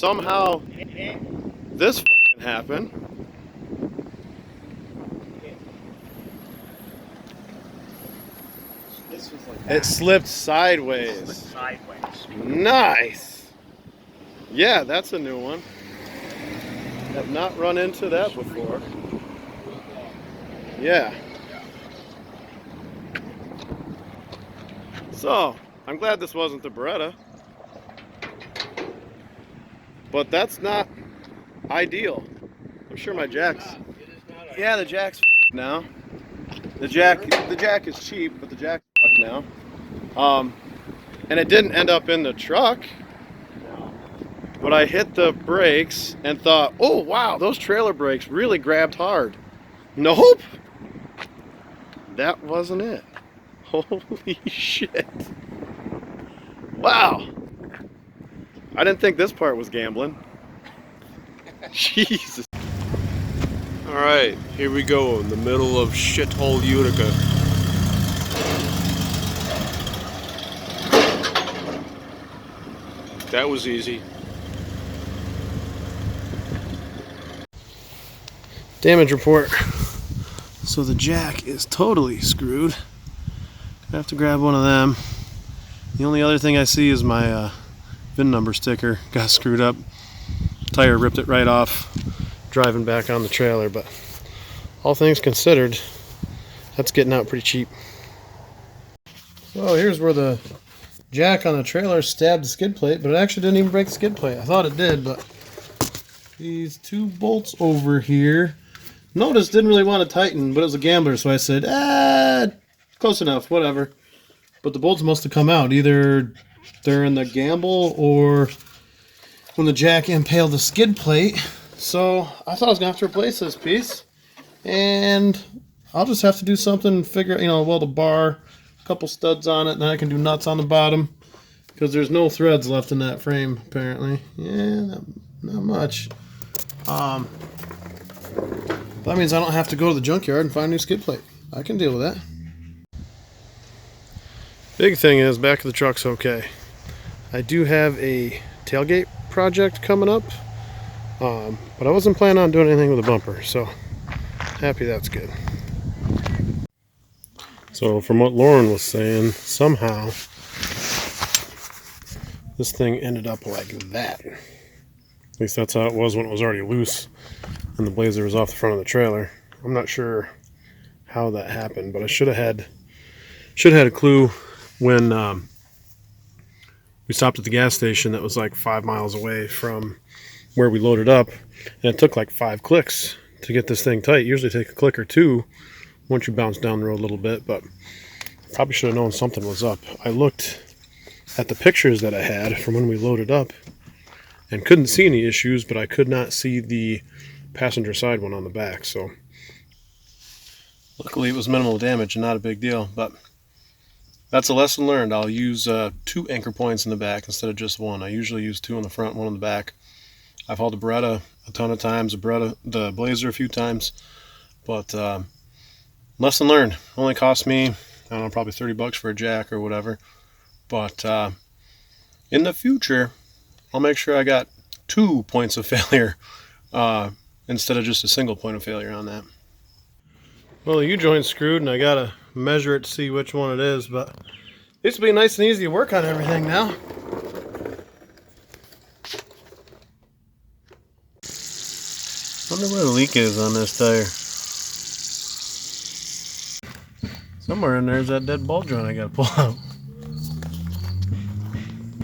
somehow this fucking happened. This was like It slipped sideways. sideways. Nice. Yeah, that's a new one. Have not run into that before. Yeah. So, I'm glad this wasn't the Beretta. But that's not ideal. I'm sure my jack's... Yeah, the jack's fucked now. The jack is cheap, but the jack's fucked now. And it didn't end up in the truck. But I hit the brakes and thought, oh wow, those trailer brakes really grabbed hard. Nope. That wasn't it. Holy shit. Wow. I didn't think this part was gambling. Jesus. Alright, here we go in the middle of shithole Utica. That was easy. Damage report. So the jack is totally screwed. I have to grab one of them. The only other thing I see is my VIN number sticker got screwed up. Tire ripped it right off driving back on the trailer, but all things considered, that's getting out pretty cheap. So here's where the jack on the trailer stabbed the skid plate, but it actually didn't even break the skid plate. I thought it did, but these two bolts over here, notice didn't really want to tighten, but it was a gambler, so I said, close enough, whatever. But the bolts must have come out. Either they're in the gamble or when the jack impaled the skid plate. So I thought I was going to have to replace this piece. And I'll just have to do something, weld a bar, a couple studs on it, and then I can do nuts on the bottom. Because there's no threads left in that frame, apparently. Yeah, not much. That means I don't have to go to the junkyard and find a new skid plate. I can deal with that. Big thing is, back of the truck's okay. I do have a tailgate project coming up, but I wasn't planning on doing anything with the bumper, so happy that's good. So from what Lauren was saying, somehow this thing ended up like that. At least that's how it was when it was already loose and the Blazer was off the front of the trailer. I'm not sure how that happened, but I should have had a clue when we stopped at the gas station that was like 5 miles away from where we loaded up, and it took like 5 clicks to get this thing tight. Usually take a click or two once you bounce down the road a little bit, but probably should have known something was up. I looked at the pictures that I had from when we loaded up and couldn't see any issues, but I could not see the passenger side one on the back, so luckily it was minimal damage and not a big deal. But that's a lesson learned. I'll use 2 anchor points in the back instead of just 1. I usually use 2 on the front, 1 on the back. I've hauled the Beretta a ton of times, the Blazer a few times, but lesson learned. Only cost me, I don't know, probably $30 for a jack or whatever. But in the future, I'll make sure I got 2 points of failure instead of just a single point of failure on that. Well, the U-joint's screwed, and I gotta measure it to see which one it is, but this will be nice and easy to work on everything now. Wonder where the leak is on this tire. Somewhere in there is that dead ball joint I gotta pull out.